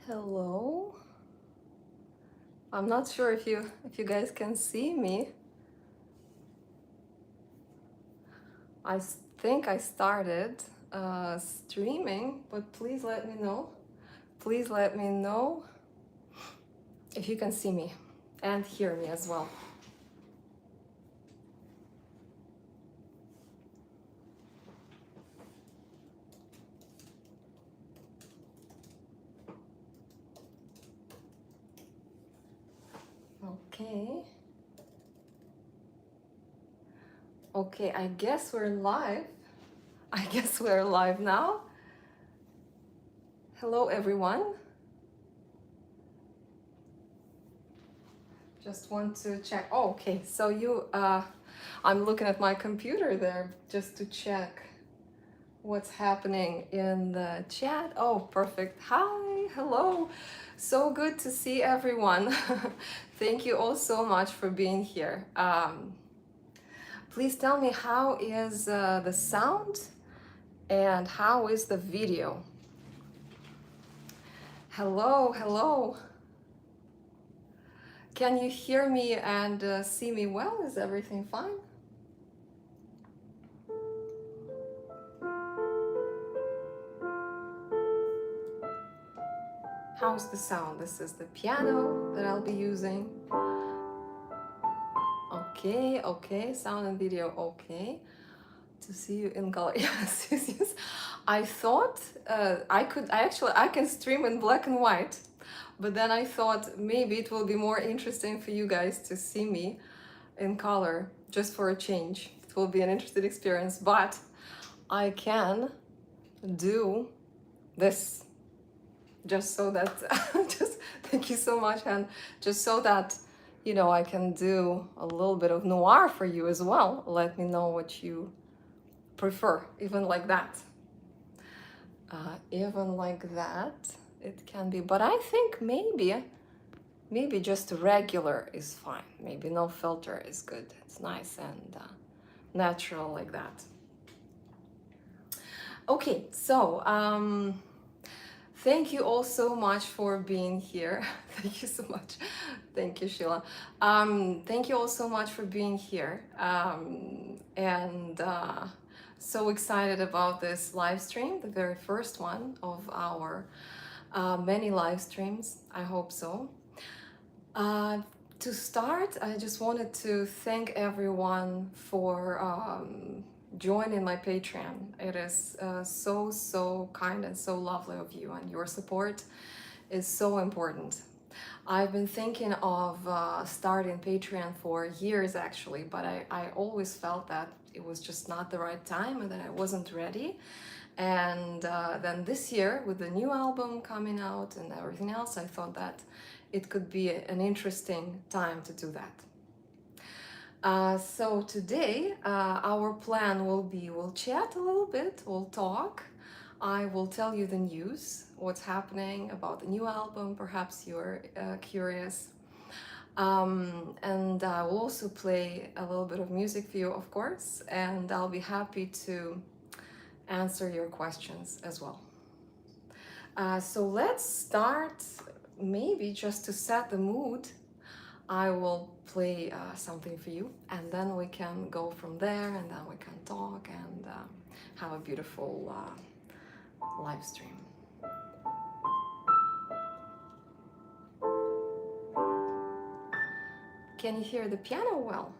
Hello. I'm not sure if you guys can see me. Think I started streaming, but please let me know. Please let me know if you can see me and hear me as well. Okay. Okay, I guess we're live. I guess we're live now. Hello, everyone. Just want to check. Oh, okay, so I'm looking at my computer there just to check what's happening in the chat. Oh, perfect. Hi, hello. So good to see everyone. Thank you all so much for being here. Please tell me, how is the sound and how is the video? Hello, hello. Can you hear me and see me well? Is everything fine? How's the sound? This is the piano that I'll be using. Okay, okay, sound and video, okay. To see you in color. Yes, yes, yes. I thought I can stream in black and white, but then I thought maybe it will be more interesting for you guys to see me in color just for a change. It will be an interesting experience, but I can do this just so that just thank you so much, and just so that I can do a little bit of noir for you as well. Let me know what you prefer, even like that. Even like that it can be, but I think maybe just regular is fine. Maybe no filter is good. It's nice and natural like that. Okay, so thank you all so much for being here. Thank you so much. Thank you, Sheila. Thank you all so much for being here. And so excited about this live stream, the very first one of our many live streams. I hope so. To start, I just wanted to thank everyone for joining my Patreon. It is so kind and so lovely of you, and your support is so important. I've been thinking of starting Patreon for years actually, but I always felt that it was just not the right time and that I wasn't ready. And then this year, with the new album coming out and everything else, I thought that it could be an interesting time to do that. So today, our plan will be, we'll chat a little bit, we'll talk. I will tell you the news, what's happening about the new album, perhaps you're curious. And I will also play a little bit of music for you, of course, and I'll be happy to answer your questions as well. So let's start, maybe just to set the mood. I will play something for you, and then we can go from there, and then we can talk and have a beautiful live stream. Can you hear the piano well?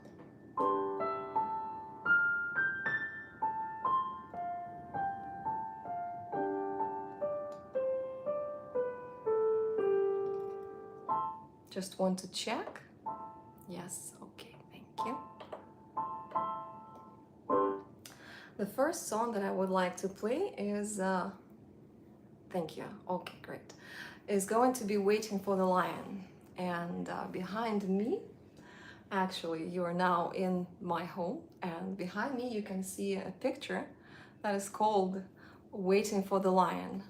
Just want to check. Yes, okay, thank you. The first song that I would like to play is, thank you, okay, great, is going to be Waiting for the Lion. And behind me, actually, you are now in my home, and behind me you can see a picture that is called Waiting for the Lion.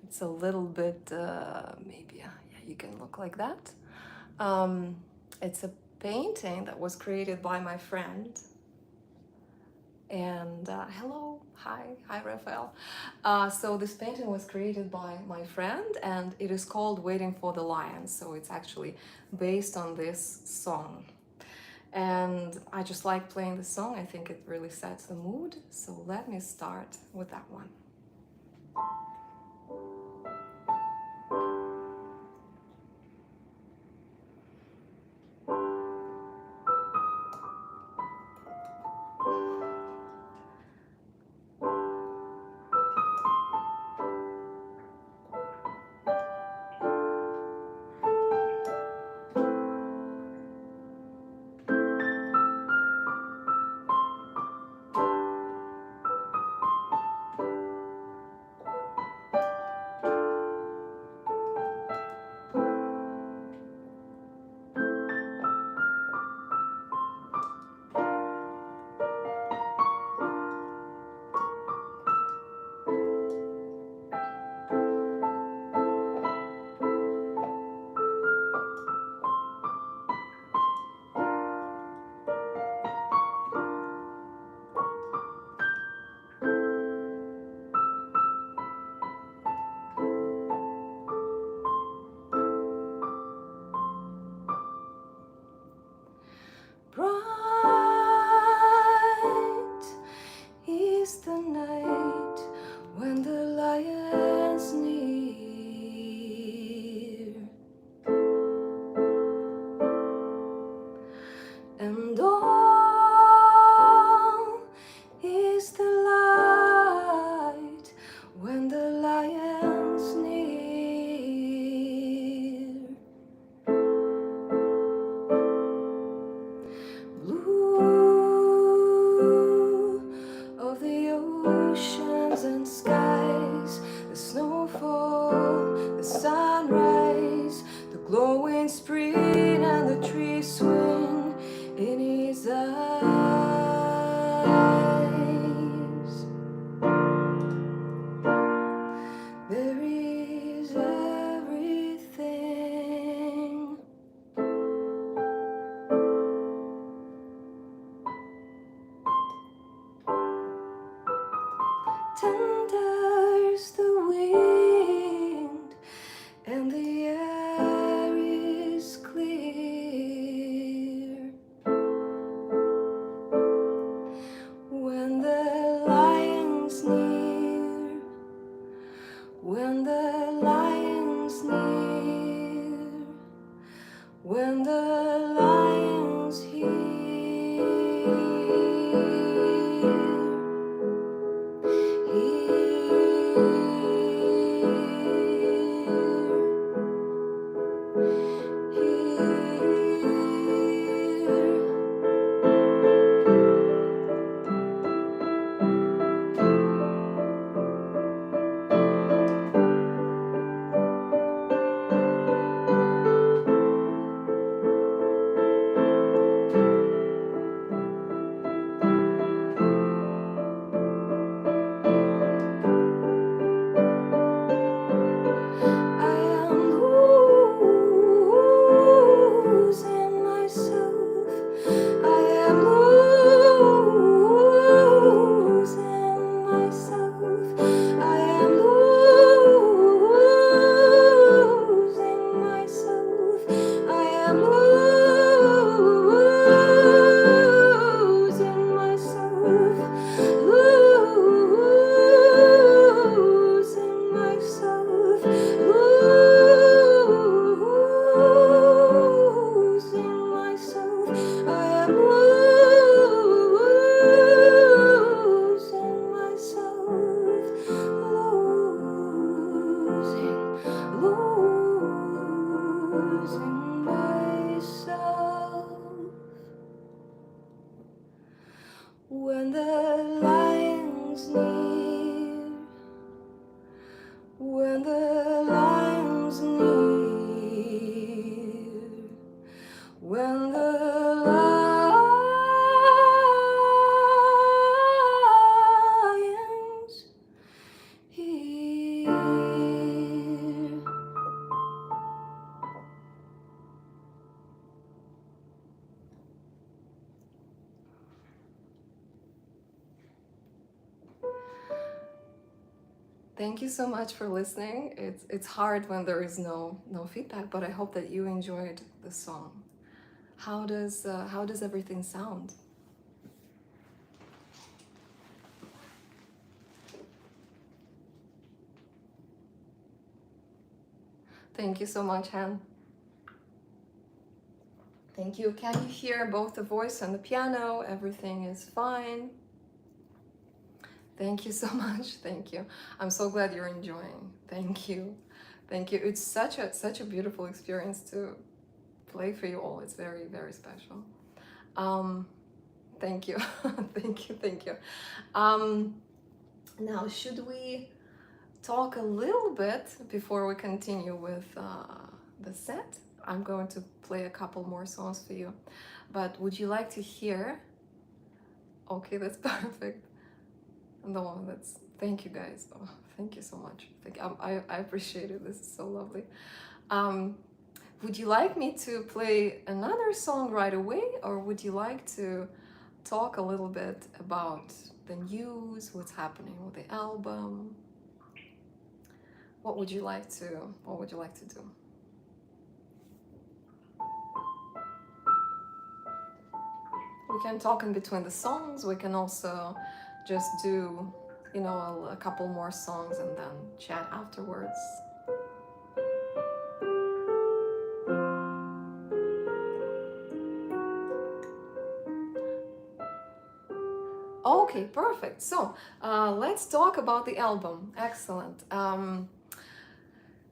It's a little bit, maybe, yeah, you can look like that. It's a painting that was created by my friend. And hello, hi Raphael. So this painting was created by my friend, and it is called Waiting for the Lion. So it's actually based on this song. And I just like playing the song. I think it really sets the mood. So let me start with that one. Bright is the night when the lion's near, and all is the light when the lion's near. Blue of the oceans and skies, the snowfall, the sunrise, the glowing spring, and the trees swing in his eyes. There is everything. Tender's the wind, and the air is clear. When the lion's near, when the lion's near, when the lion's here, when the lion's near, when the lion's near, when the lion's here. Thank you so much for listening. It's hard when there is no feedback, but I hope that you enjoyed the song. How does everything sound? Thank you so much, Han. Thank you. Can you hear both the voice and the piano? Everything is fine. Thank you so much. Thank you. I'm so glad you're enjoying. Thank you. Thank you. It's such a beautiful experience to play for you all. It's very, very special. Um, thank you. Thank you. Thank you. Um, now, should we talk a little bit before we continue with the set? I'm going to play a couple more songs for you. But would you like to hear? Okay, that's perfect. No, that's thank you guys. Oh, thank you so much. I appreciate it. This is so lovely. Um, would you like me to play another song right away, or would you like to talk a little bit about the news, what's happening with the album? What would you like to do? We can talk in between the songs. We can also just do, a couple more songs and then chat afterwards. Okay, perfect. So let's talk about the album. Excellent.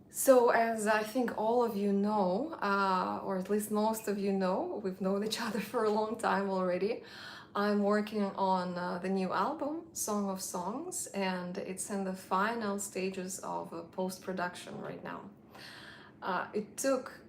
So as I think all of you know, or at least most of you know, we've known each other for a long time already. I'm working on the new album, Song of Songs, and it's in the final stages of post-production right now. It took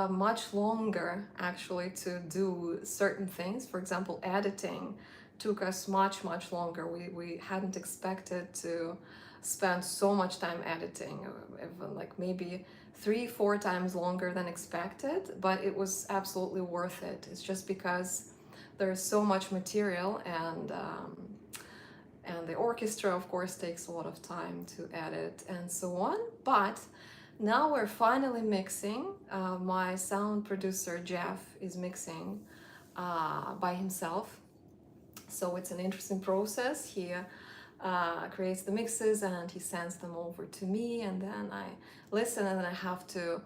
much longer actually to do certain things. For example, editing took us much longer. We hadn't expected to spend so much time editing, even like maybe 3-4 times longer than expected, but it was absolutely worth it. It's just because there's so much material, and the orchestra of course takes a lot of time to edit and so on. But now we're finally mixing. My sound producer Jeff is mixing by himself, so it's an interesting process. He creates the mixes and he sends them over to me, and then I listen, and then I have to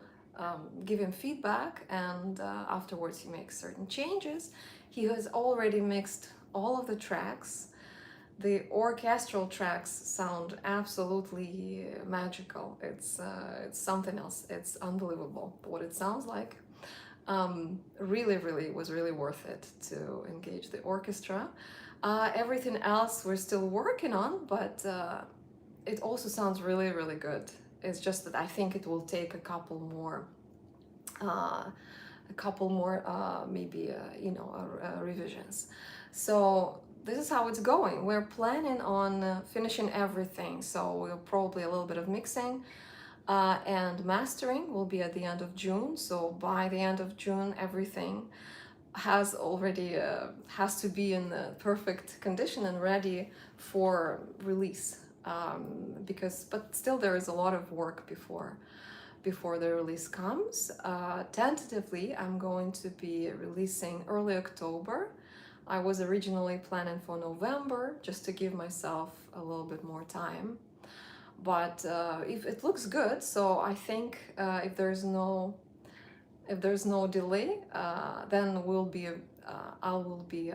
give him feedback, and afterwards he makes certain changes. He has already mixed all of the tracks. The orchestral tracks sound absolutely magical. It's something else. It's unbelievable what it sounds like. Really, it was really worth it to engage the orchestra. Everything else we're still working on, but it also sounds really good. It's just that I think it will take a couple more maybe revisions. So this is how it's going. We're planning on finishing everything, so we'll probably a little bit of mixing and mastering will be at the end of June. So by the end of June, everything has to be in the perfect condition and ready for release. But still there is a lot of work before the release comes. Tentatively, I'm going to be releasing early October. I was originally planning for November, just to give myself a little bit more time. But if it looks good, so I think if there's no delay, then I will be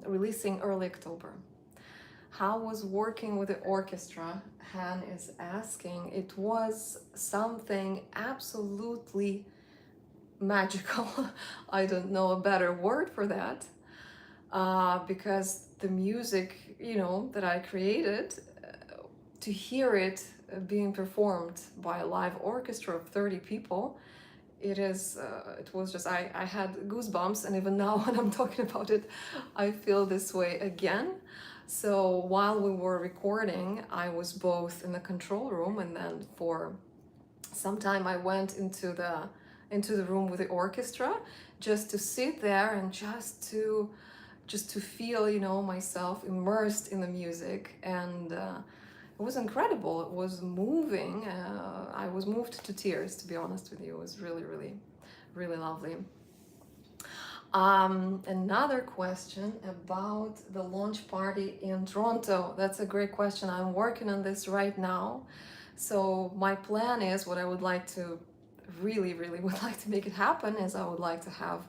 releasing early October. How was working with the orchestra? Han is asking. It was something absolutely magical. I don't know a better word for that, because the music, that I created, to hear it being performed by a live orchestra of 30 people, it was just, I had goosebumps, and even now when I'm talking about it, I feel this way again. So while we were recording, I was both in the control room, and then for some time I went into the room with the orchestra, just to sit there and just to feel, myself immersed in the music. And it was incredible. It was moving. I was moved to tears, to be honest with you. It was really, really, really lovely. Another question about the launch party in Toronto. That's a great question. I'm working on this right now. So my plan is, what I would like to really, really would like to make it happen is I would like to have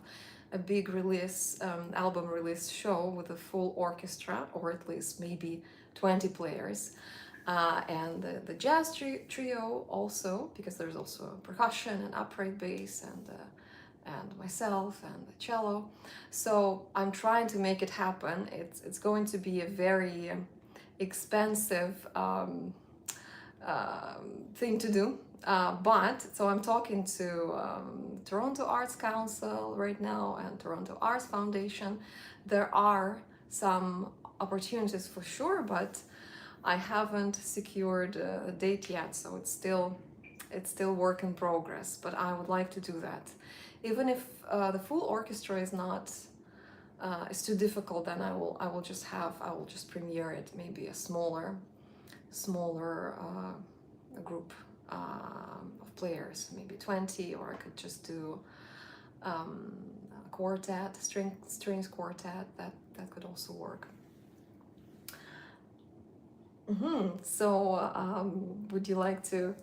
a big release, album release show with a full orchestra, or at least maybe 20 players. And the jazz trio also, because there's also percussion and upright bass and myself and the cello. So I'm trying to make it happen. It's going to be a very expensive thing to do. But so I'm talking to Toronto Arts Council right now and Toronto Arts Foundation. There are some opportunities for sure, but I haven't secured a date yet, so it's still work in progress. But I would like to do that. Even if the full orchestra is not is too difficult, then I will just premiere it, maybe a smaller group of players, maybe 20, or I could just do a quartet, strings quartet. That could also work. So would you like to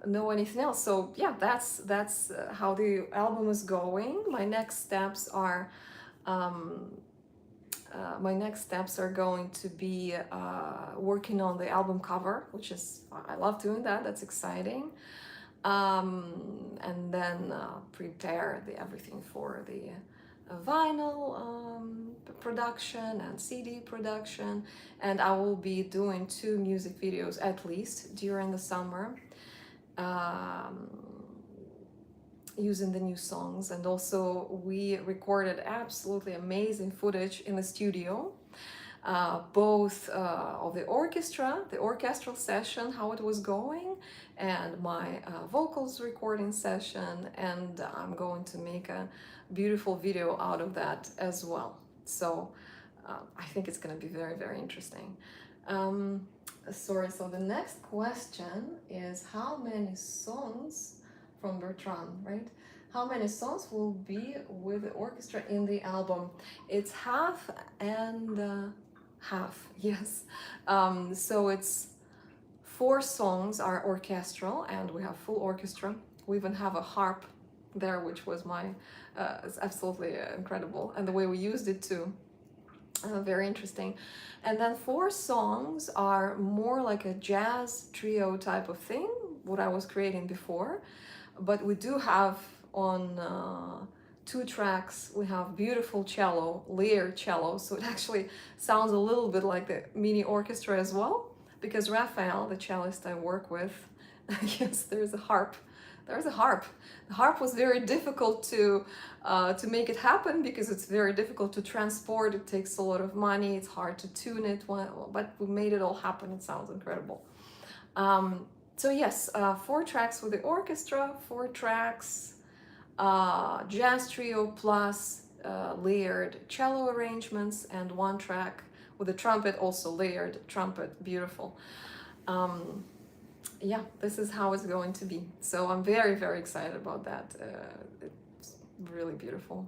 know anything else? So yeah, that's how the album is going. My next steps are going to be working on the album cover, which is, I love doing that. That's exciting. And then prepare everything for the vinyl production and CD production. And I will be doing 2 music videos at least during the summer, using the new songs. And also we recorded absolutely amazing footage in the studio, both of the orchestral session, how it was going, and my vocals recording session. And I'm going to make a beautiful video out of that as well. So I think it's going to be very, very interesting. Sorry, so the next question is, how many songs from Bertrand, right? How many songs will be with the orchestra in the album? It's half and half, yes. So it's 4 songs are orchestral, and we have full orchestra. We even have a harp there, which was it's absolutely incredible, and the way we used it too. Very interesting. And then 4 songs are more like a jazz trio type of thing, what I was creating before. But we do have on 2 tracks, we have beautiful cello, layered cello. So it actually sounds a little bit like the mini orchestra as well, because Raphael, the cellist I work with, yes, there's a harp. There's a harp. The harp was very difficult to make it happen, because it's very difficult to transport. It takes a lot of money. It's hard to tune it, but we made it all happen. It sounds incredible. So yes, 4 tracks with the orchestra, 4 tracks jazz trio plus layered cello arrangements, and 1 track with the trumpet, also layered trumpet. Beautiful. Yeah, this is how it's going to be. So I'm very, very excited about that. It's really beautiful.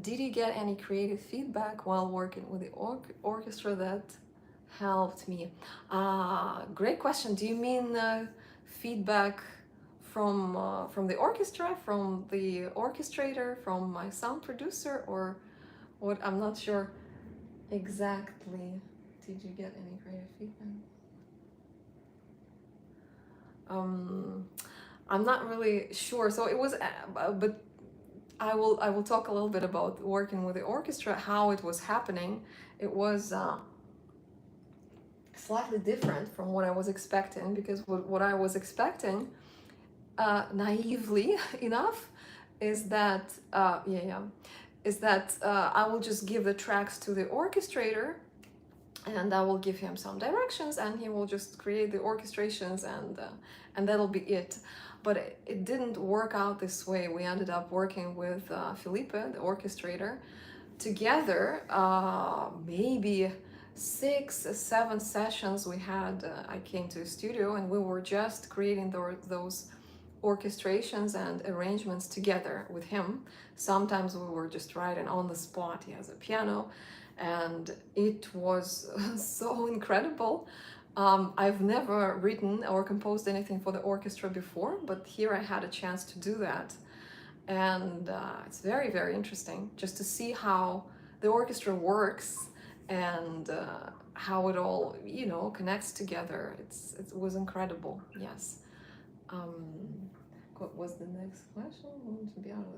Did you get any creative feedback while working with the orchestra that helped me? Great question. Do you mean feedback from the orchestra, from the orchestrator, from my sound producer, or what? I'm not sure exactly. Did you get any creative feedback? I'm not really sure. So it was, but I will talk a little bit about working with the orchestra, how it was happening. It was slightly different from what I was expecting, because what I was expecting, naively enough, is that I will just give the tracks to the orchestrator, and I will give him some directions, and he will just create the orchestrations, and that'll be it. But it didn't work out this way. We ended up working with Felipe, the orchestrator, together, maybe 6, 7 sessions we had. I came to the studio and we were just creating those orchestrations and arrangements together with him. Sometimes we were just writing on the spot. He has a piano, and it was so incredible. I've never written or composed anything for the orchestra before, but here I had a chance to do that. And it's very, very interesting just to see how the orchestra works and how it all, connects together. It was incredible, yes. Um, what was the next question?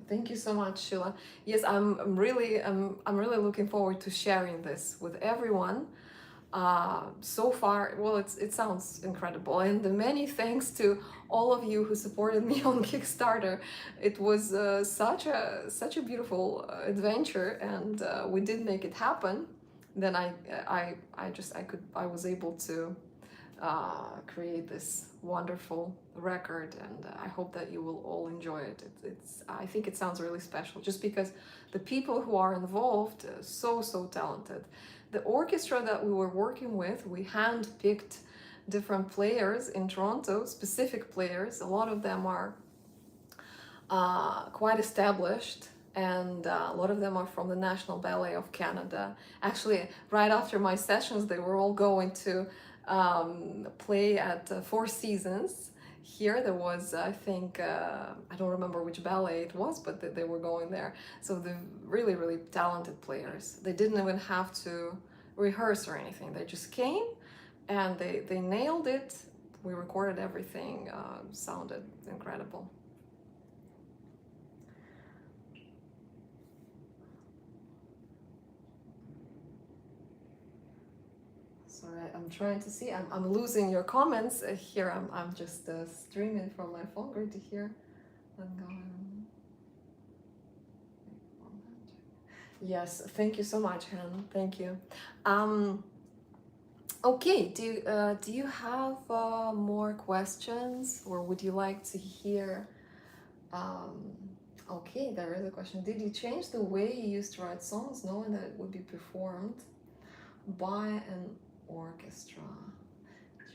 Thank you so much, Sheila. Yes, I'm really looking forward to sharing this with everyone. So far, well, it sounds incredible, and many thanks to all of you who supported me on Kickstarter. It was such a beautiful adventure, and we did make it happen. Then I was able to create this wonderful record, and I hope that you will all enjoy it. I think it sounds really special just because the people who are involved are so talented. The orchestra that we were working with, we hand-picked different players in Toronto, specific players. A lot of them are quite established, and a lot of them are from the National Ballet of Canada. Actually, right after my sessions, they were all going to play at Four Seasons. Here there was, I think, I don't remember which ballet it was, but they were going there. So the really talented players. They didn't even have to rehearse or anything. They just came and they nailed it. We recorded everything, sounded incredible. Sorry, I'm trying to see. I'm losing your comments here. I'm just streaming from my phone. Great to hear. Yes, thank you so much, Han. Thank you. Okay, do you have more questions, or would you like to hear? Okay, there is a question. Did you change the way you used to write songs, knowing that it would be performed by an orchestra?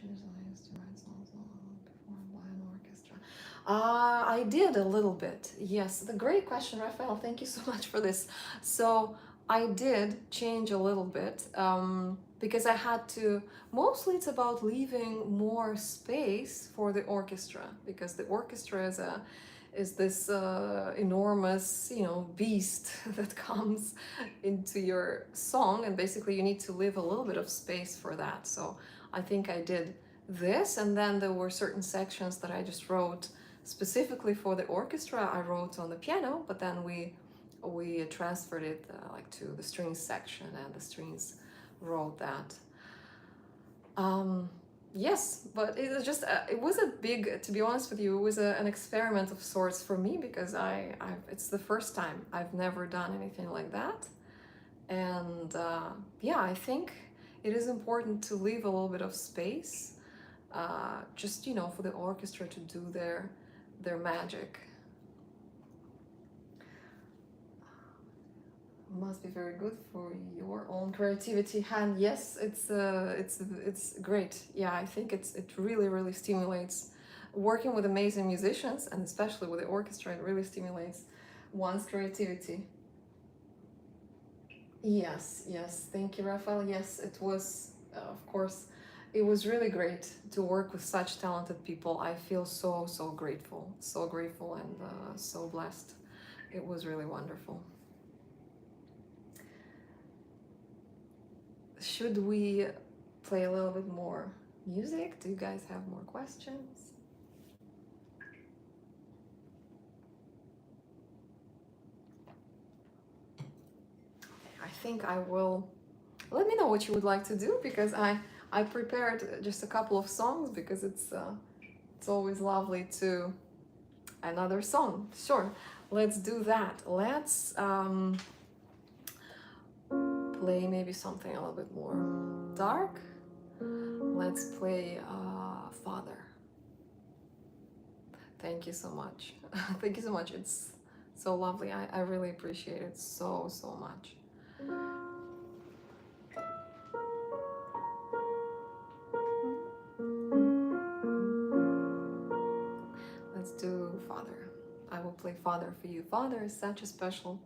Change the way I used to write songs, performed by an orchestra. I did a little bit. Yes, the great question, Raphael. Thank you so much for this. So I did change a little bit because I had to. Mostly, it's about leaving more space for the orchestra, because the orchestra is this enormous, beast that comes into your song, and basically you need to leave a little bit of space for that. So I think I did this, and then there were certain sections that I just wrote specifically for the orchestra. I wrote on the piano, but then we transferred it like to the strings section, and the strings wrote that. Yes, but it was just it was a big, to be honest with you, it was an experiment of sorts for me, because it's the first time. I've never done anything like that, and yeah, I think it is important to leave a little bit of space, just for the orchestra to do their magic. Must be very good for your own creativity, Han. Yes, it's great. Yeah, I think it really stimulates working with amazing musicians, and especially with the orchestra. It really stimulates one's creativity. Yes, thank you, Raphael. Yes, it was, of course, it was really great to work with such talented people. I feel so grateful, and so blessed. It was really wonderful. Should we play a little bit more music? Do you guys have more questions? I think I will. Let me know what you would like to do, because I prepared just a couple of songs, because it's always lovely to another song. Sure, let's do that. Let's play maybe something a little bit more dark. Let's play Father. Thank you so much. Thank you so much. It's so lovely. I really appreciate it so much. play Father for You. Father is such a special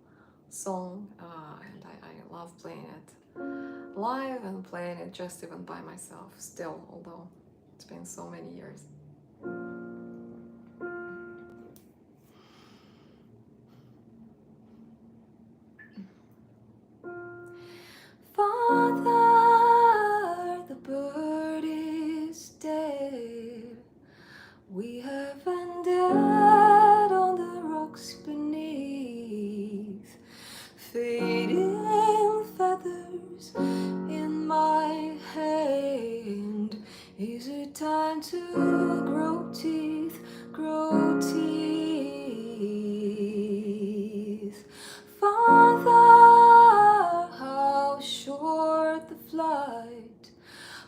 song, and I love playing it live and playing it just even by myself still, although it's been so many years. Father, the bird is dead. We have ended on the rocks beneath, fading feathers in my hand. Is it time to grow teeth, grow teeth? Father, how short the flight?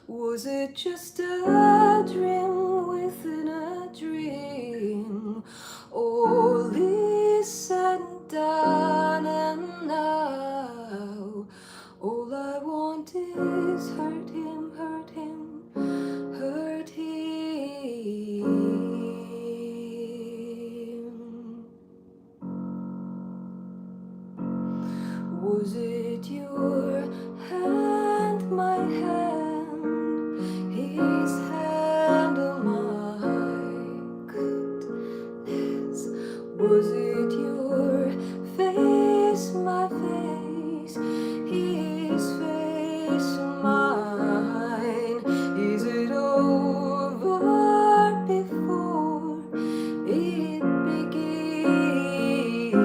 Was it just a dream within a dream? All is said and done, and now all I want is hurt him, hurt him, hurt him. Was it your hand, my hand, his hand on my goodness? Was it your face, my face, his face on mine? Is it over before it begins?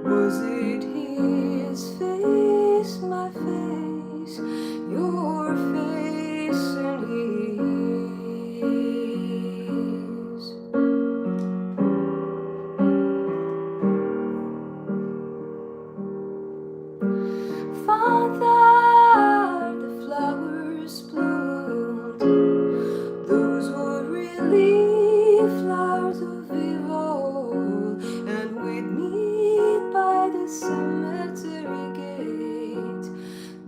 Was it his face, my face, your face and his? Father, the flowers bloomed. Those were really flowers of evil, and we'd meet by the cemetery gate,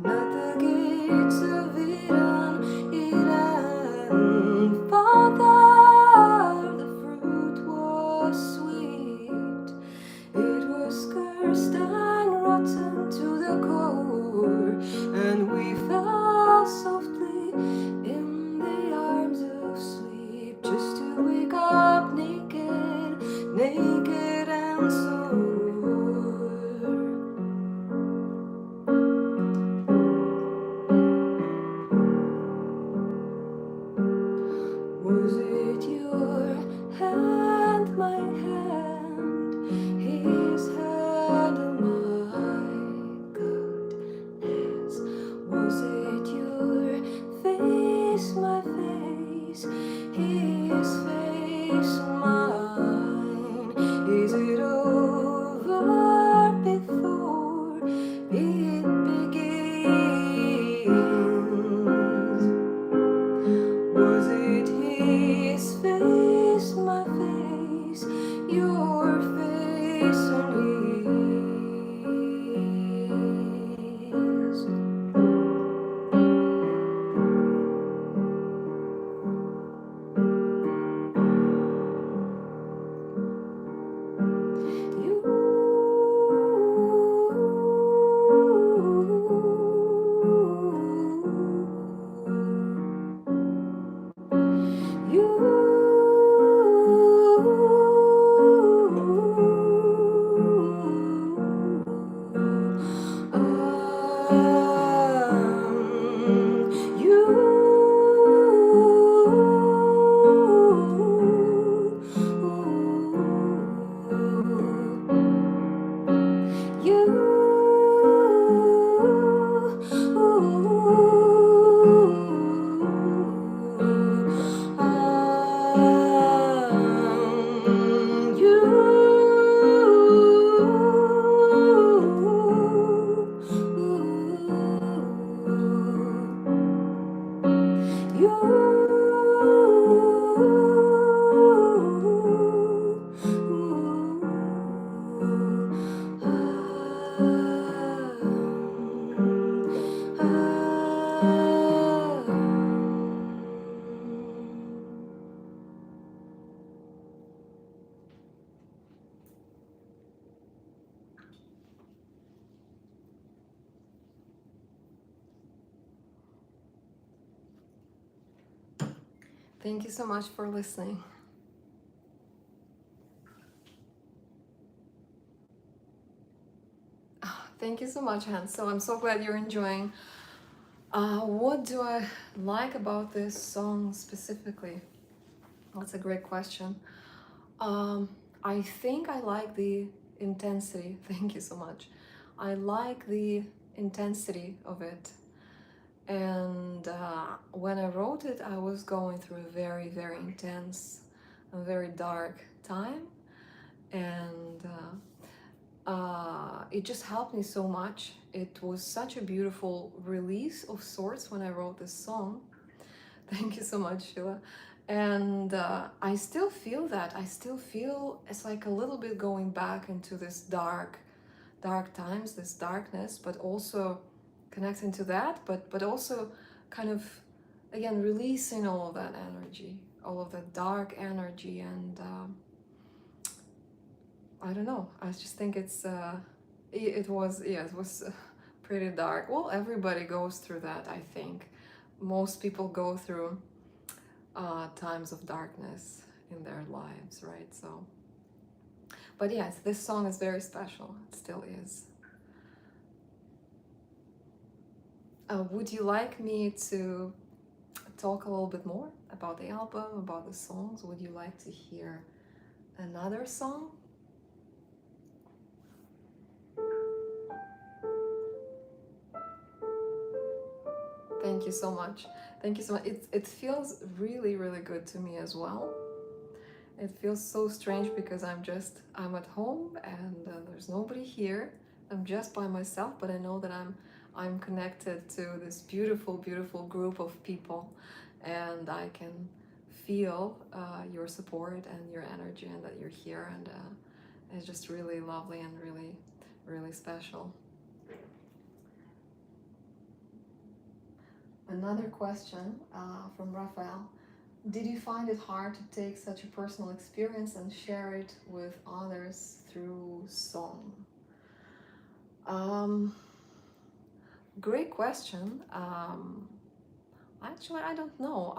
not the gates of Eden, Eden. Father, the fruit was sweet. It was cursed and rotten to the core, and we fell softly in the arms of sleep, just to wake up naked, naked and sore. Was it your hand, my hand, his hand on my goodness? Was it your face, my face, his face on mine? Is it over before it begins? Was it his face, my face, your face and his? Thank you so much for listening. Thank you so much, Hans. So I'm so glad you're enjoying. What do I like about this song specifically? That's a great question. Um, I think I like the intensity. Thank you so much. I like the intensity of it. And when I wrote it, I was going through a very, very intense and very dark time. And it just helped me so much. It was such a beautiful release of sorts when I wrote this song. Thank you so much, Sheila. And I still feel that. I still feel it's like a little bit going back into this dark times, this darkness, but also connecting to that, but also kind of again releasing all of that energy, all of that dark energy, and I don't know. I just think it was, yeah, it was pretty dark. Well, everybody goes through that. I think most people go through times of darkness in their lives, right? So, but yes, this song is very special. It still is. Would you like me to talk a little bit more about the album, about the songs? Would you like to hear another song? Thank you so much. Thank you so much. It feels really, really good to me as well. It feels so strange because I'm at home and there's nobody here. I'm just by myself, but I know that I'm connected to this beautiful, beautiful group of people, and I can feel your support and your energy, and that you're here, and it's just really lovely and really, really special. Another question from Raphael. Did you find it hard to take such a personal experience and share it with others through song? Um, Great question. Actually, I don't know.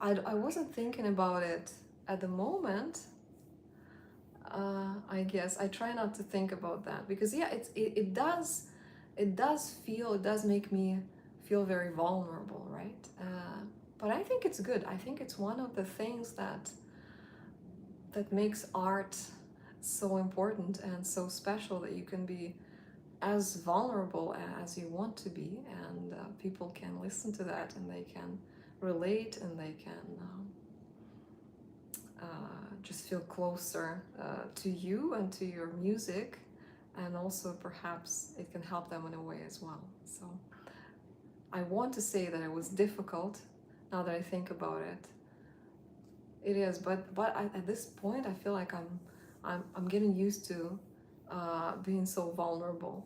I wasn't thinking about it at the moment. I guess I try not to think about that because yeah, it does make me feel very vulnerable, right? But I think it's good. I think it's one of the things that makes art so important and so special, that you can be as vulnerable as you want to be, and people can listen to that and they can relate, and they can just feel closer to you and to your music, and also perhaps it can help them in a way as well. So I want to say that it was difficult. Now that I think about it, it is, but at this point I feel like I'm getting used to being so vulnerable.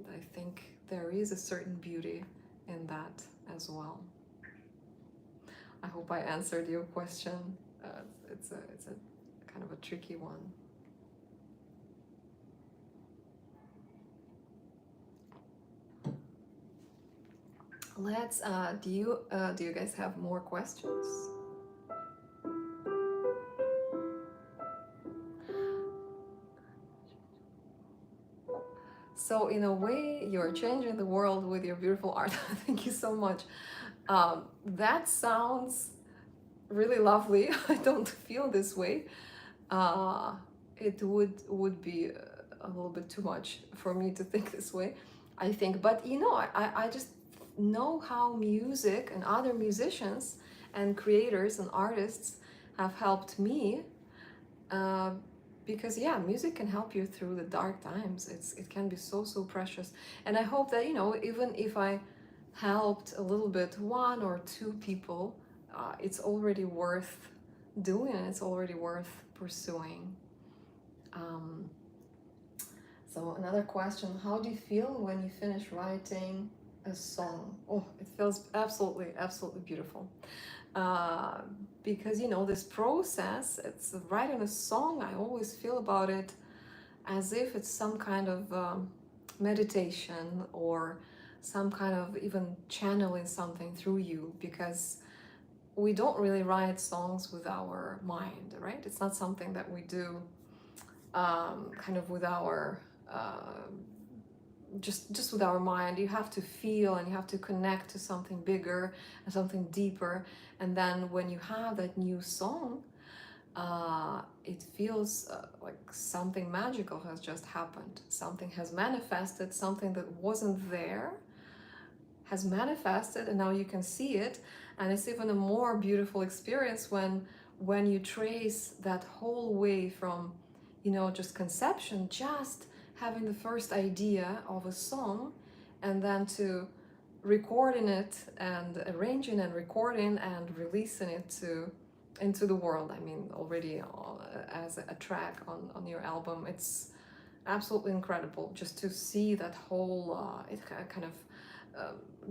I think there is a certain beauty in that as well. I hope I answered your question. It's a kind of a tricky one. Let's. Do you guys have more questions? So in a way, you're changing the world with your beautiful art. Thank you so much. That sounds really lovely. I don't feel this way. Uh, it would be a little bit too much for me to think this way, I think. But you know, I just know how music and other musicians and creators and artists have helped me. Uh, because yeah, music can help you through the dark times. It can be so precious, and I hope that, you know, even if I helped a little bit one or two people, it's already worth doing, and it's already worth pursuing. Um, so another question: how do you feel when you finish writing a song? Oh, it feels absolutely beautiful. Uh, because, you know, this process, it's writing a song, I always feel about it as if it's some kind of meditation, or some kind of even channeling something through you, because we don't really write songs with our mind, right? It's not something that we do kind of with our just with our mind. You have to feel and you have to connect to something bigger and something deeper, and then when you have that new song, it feels like something magical has just happened. Something has manifested, something that wasn't there has manifested, and now you can see it. And it's even a more beautiful experience when you trace that whole way from, you know, just conception, just having the first idea of a song, and then to recording it and arranging and recording and releasing it to into the world. I mean, already as a track on your album, it's absolutely incredible just to see that whole it kind of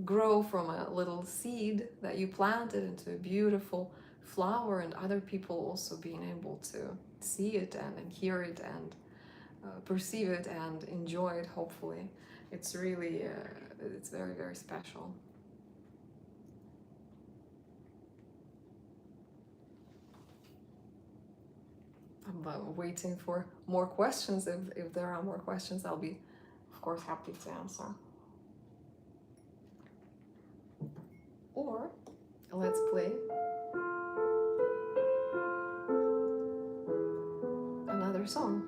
grow from a little seed that you planted into a beautiful flower, and other people also being able to see it and hear it and perceive it and enjoy it, hopefully. It's really it's very, very special. I'm waiting for more questions. If there are more questions, I'll be, of course, happy to answer. Or let's play another song.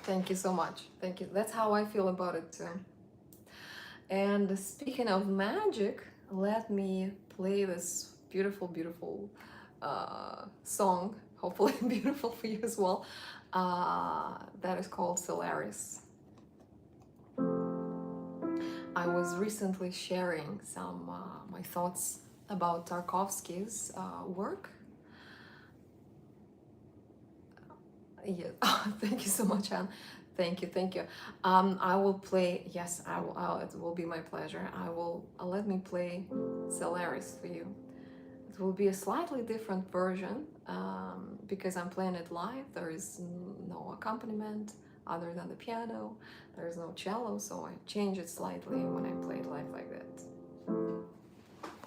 Thank you so much. Thank you. That's how I feel about it too. And speaking of magic, let me play this beautiful, beautiful song, hopefully beautiful for you as well, that is called Solaris. I was recently sharing some my thoughts about Tarkovsky's work. Yeah, thank you so much, Anne. Thank you, thank you. I will play. Yes, I will. It will be my pleasure. I will. Let me play Solaris for you. It will be a slightly different version because I'm playing it live. There is no accompaniment other than the piano. There is no cello, so I change it slightly when I play it live like that. I'll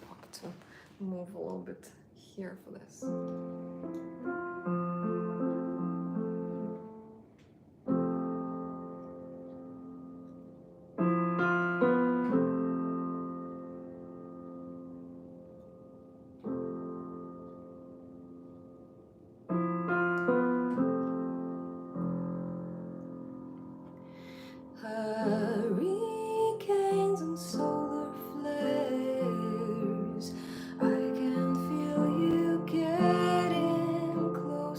have to move a little bit here for this. Hurricanes and solar flares, I can feel you getting close.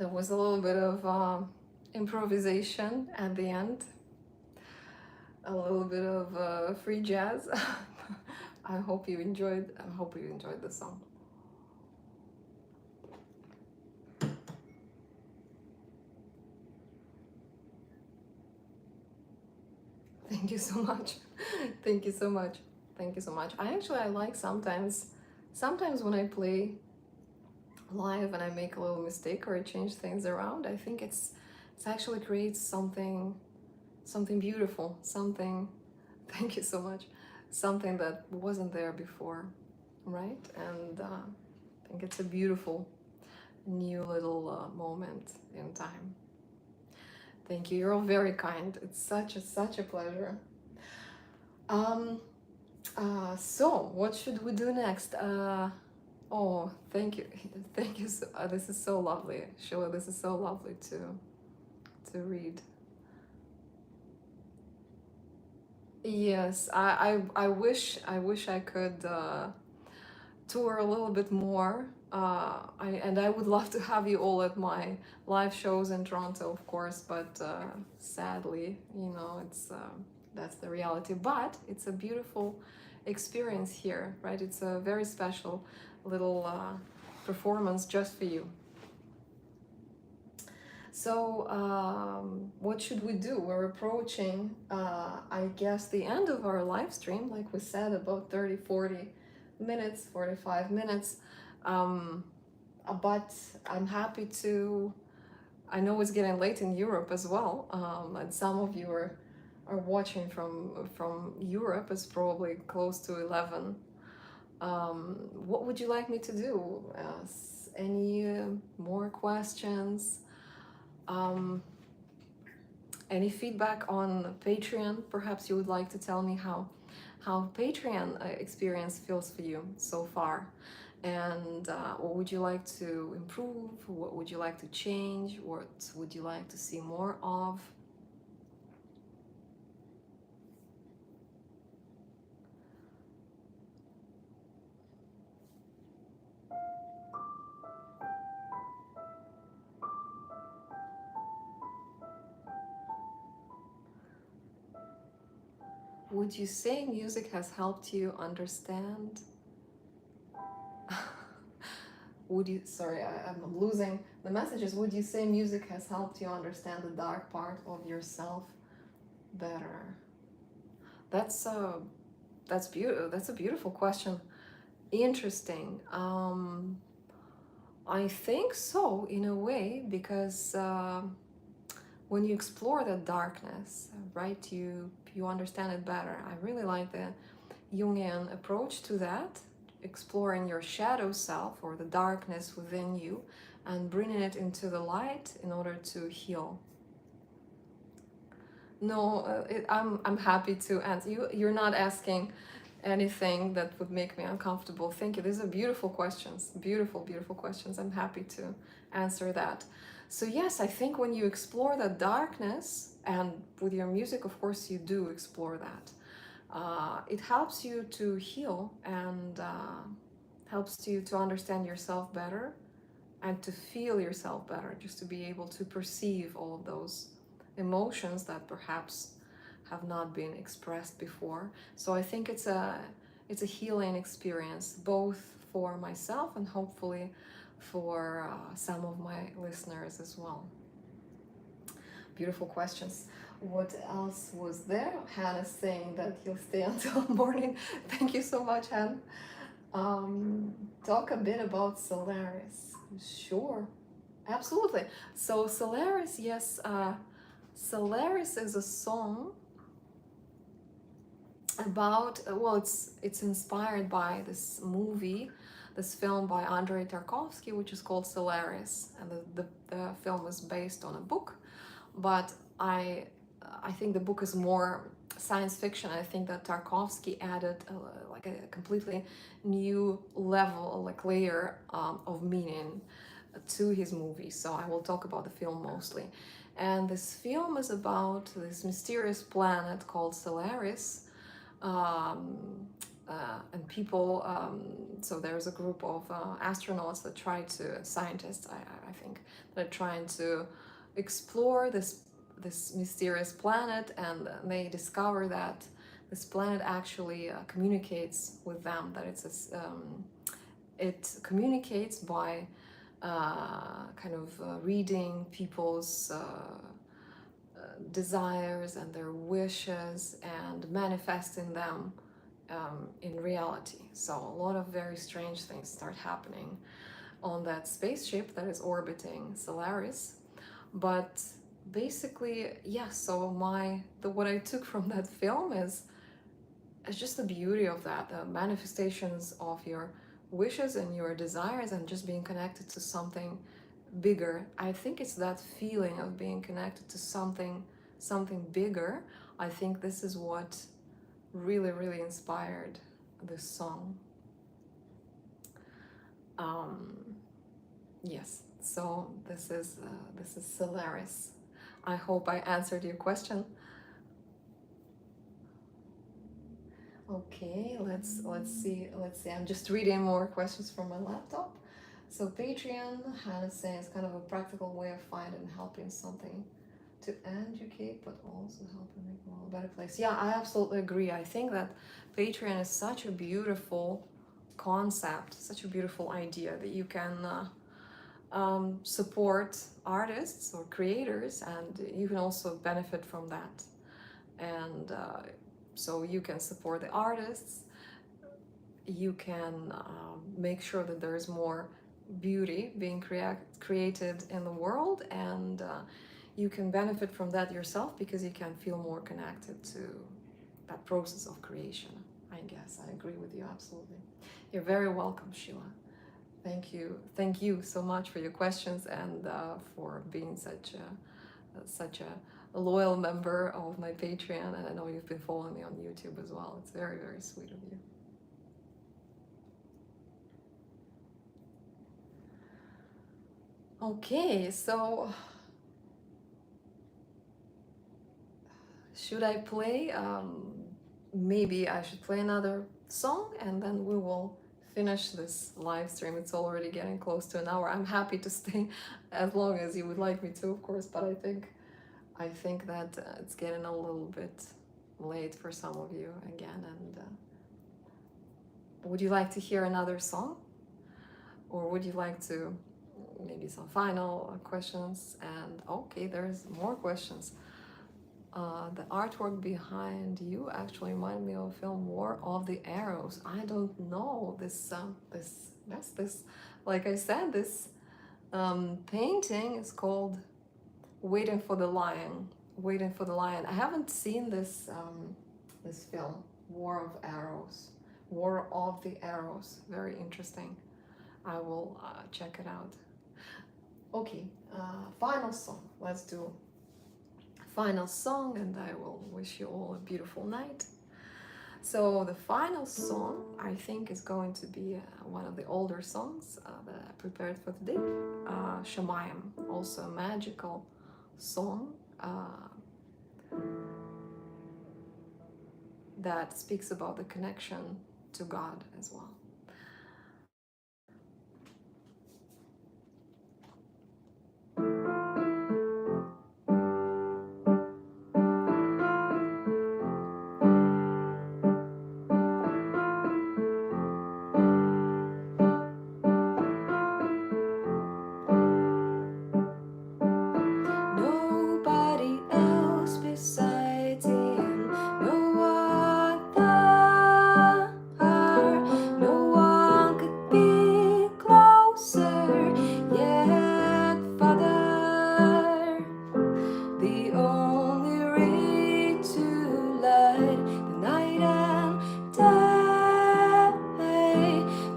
There was a little bit of improvisation at the end, a little bit of free jazz. I hope you enjoyed. I hope you enjoyed the song. Thank you so much. Thank you so much. Thank you so much. I like sometimes when I play live and I make a little mistake or I change things around, I think it's actually creates something beautiful, something, thank you so much, something that wasn't there before, right? And I think it's a beautiful new little moment in time. Thank you. You're all very kind. It's such a pleasure. Um, so what should we do next? Oh, thank you, thank you. So, this is so lovely, Sheila. This is so lovely to read. Yes, I wish I could tour a little bit more. I would love to have you all at my live shows in Toronto, of course, but sadly, it's that's the reality. But it's a beautiful experience here, right? It's a very special little performance just for you. So, what should we do? We're approaching, I guess, the end of our live stream, like we said, about 30, 40 minutes, 45 minutes. But I'm happy to, I know it's getting late in Europe as well, and some of you are watching from Europe. It's probably close to 11. What would you like me to do? Any more questions? Any feedback on Patreon? Perhaps you would like to tell me how Patreon experience feels for you so far, and what would you like to improve? What would you like to change? What would you like to see more of? Would you say music has helped you understand? I'm losing the messages. Would you say music has helped you understand the dark part of yourself better? That's beautiful. That's a beautiful question. Interesting. I think so, in a way, because when you explore that darkness, right, you understand it better. I really like the Jungian approach to that, exploring your shadow self or the darkness within you and bringing it into the light in order to heal. No, I'm happy to answer you. You're not asking anything that would make me uncomfortable. Thank you. These are beautiful questions. Beautiful, beautiful questions. I'm happy to answer that. So yes, I think when you explore that darkness, and with your music, of course, you do explore that. It helps you to heal and helps you to understand yourself better and to feel yourself better, just to be able to perceive all of those emotions that perhaps have not been expressed before. So I think it's a healing experience, both for myself and hopefully for some of my listeners as well. Beautiful questions. What else was there? Hannah's saying that he'll stay until morning. Thank you so much, Hannah. Talk a bit about Solaris. Sure, absolutely. So Solaris, yes, Solaris is a song about, well, it's inspired by this movie, this film by Andrei Tarkovsky, which is called Solaris, and the film is based on a book, but I think the book is more science fiction. I think that Tarkovsky added like a completely new level, like layer of meaning to his movie. So I will talk about the film mostly. And this film is about this mysterious planet called Solaris, um, and people. So there's a group of astronauts that try to scientists, I think, that are trying to explore this mysterious planet, and they discover that this planet actually communicates with them. That it communicates by kind of reading people's desires and their wishes and manifesting them in reality. So a lot of very strange things start happening on that spaceship that is orbiting Solaris. But basically, yeah, so what I took from that film is it's just the beauty of that, the manifestations of your wishes and your desires, and just being connected to something bigger. I think it's that feeling of being connected to something bigger. I think this is what really inspired this song. Yes, so this is Solaris. I hope I answered your question. Okay, let's see. I'm just reading more questions from my laptop. So Patreon, Hannah says, kind of a practical way of finding helping something to educate, but also help make the world a better place. Yeah, I absolutely agree. I think that Patreon is such a beautiful concept, such a beautiful idea that you can support artists or creators, and you can also benefit from that. And so you can support the artists, you can make sure that there is more beauty being created in the world, and you can benefit from that yourself because you can feel more connected to that process of creation. I guess I agree with you absolutely. You're very welcome, Sheila. Thank you so much for your questions, and for being such a loyal member of my Patreon, and I know you've been following me on YouTube as well. It's very sweet of you. Okay, so should I play? Maybe I should play another song, and then we will finish this live stream. It's already getting close to an hour. I'm happy to stay as long as you would like me to, of course, but I think that it's getting a little bit late for some of you again. And would you like to hear another song, or would you like to maybe some final questions? And okay, there's more questions. The artwork behind you actually reminded me of the film War of the Arrows. I don't know this. Like I said, this painting is called Waiting for the Lion. Waiting for the Lion. I haven't seen this this film, War of Arrows. War of the Arrows. Very interesting. I will check it out. Okay, final song. Let's do final song, and I will wish you all a beautiful night. So the final song, I think, is going to be one of the older songs that I prepared for today, Shamayim, also a magical song that speaks about the connection to God as well. Nobody else besides him, no other, no one could be closer, yet Father, the only ray to light the night and day,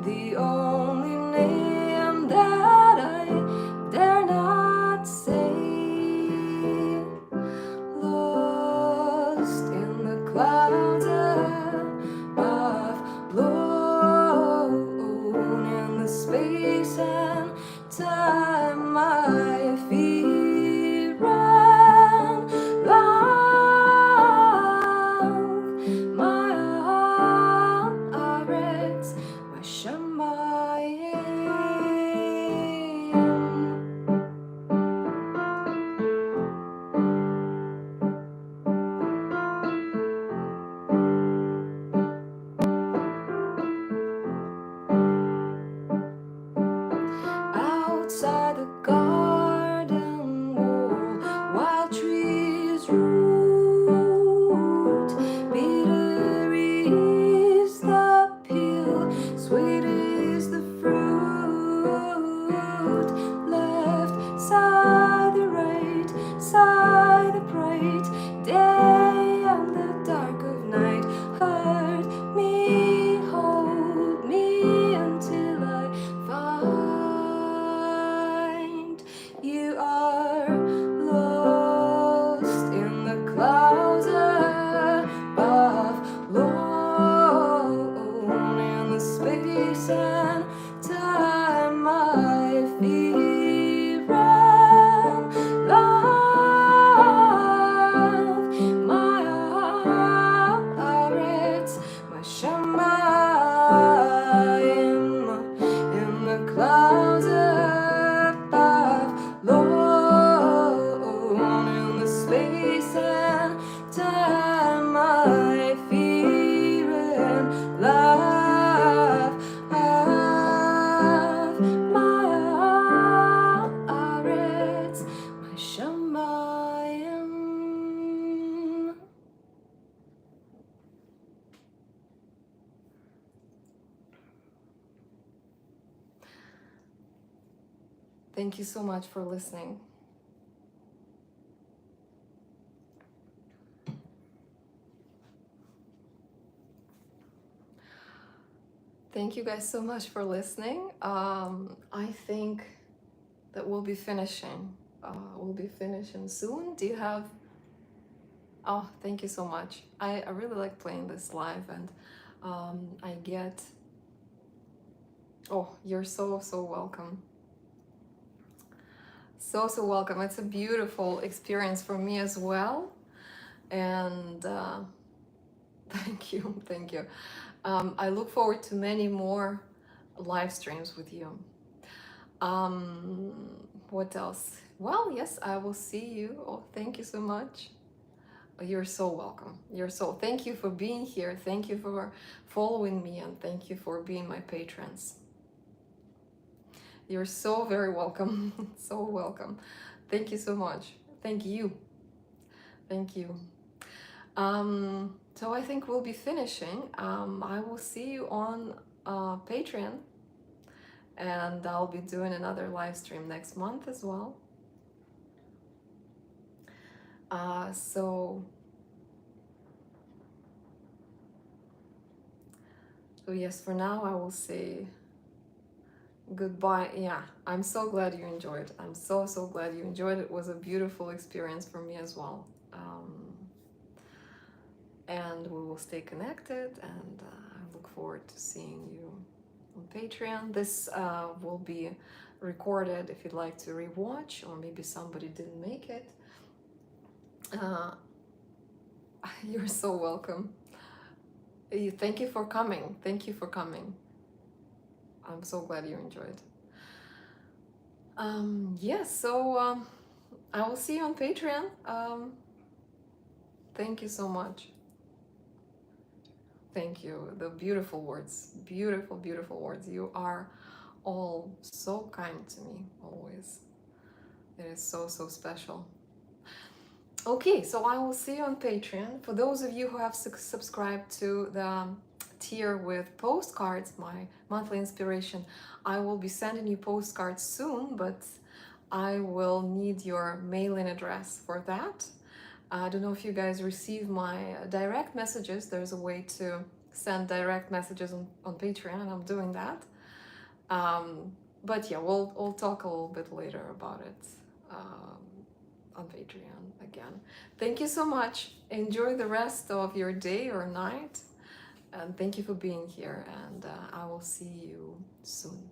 the only name that I dare not say, lost in the clouds above, blown in the space and time, my feet ran loud, my Thank you so much for listening. Thank you guys so much for listening. I think that we'll be finishing. We'll be finishing soon. Do you have... Oh, thank you so much. I really like playing this live, and I get... Oh, you're so welcome. So welcome. It's a beautiful experience for me as well. And thank you. I look forward to many more live streams with you. What else? Well, yes, I will see you. Oh, thank you so much. You're so welcome. Thank you for being here. Thank you for following me, and thank you for being my patrons. You're so very welcome. So welcome. Thank you so much. Thank you. So I think we'll be finishing. I will see you on Patreon, and I'll be doing another live stream next month as well. So yes, for now I will say goodbye. Yeah, I'm so glad you enjoyed. I'm so glad you enjoyed. It was a beautiful experience for me as well. And we will stay connected, and I look forward to seeing you on Patreon. This will be recorded if you'd like to rewatch, or maybe somebody didn't make it. You're so welcome. Thank you for coming. I'm so glad you enjoyed. Yes, so I will see you on Patreon. Thank you so much. Thank you. The beautiful words. Beautiful words. You are all so kind to me, always. It is so special. Okay, so I will see you on Patreon. For those of you who have subscribed to the tier with postcards, my monthly inspiration, I will be sending you postcards soon, but I will need your mailing address for that. I don't know if you guys receive my direct messages. There's a way to send direct messages on Patreon, and I'm doing that. But yeah, we'll talk a little bit later about it on Patreon again. Thank you so much. Enjoy the rest of your day or night. And thank you for being here. And I will see you soon.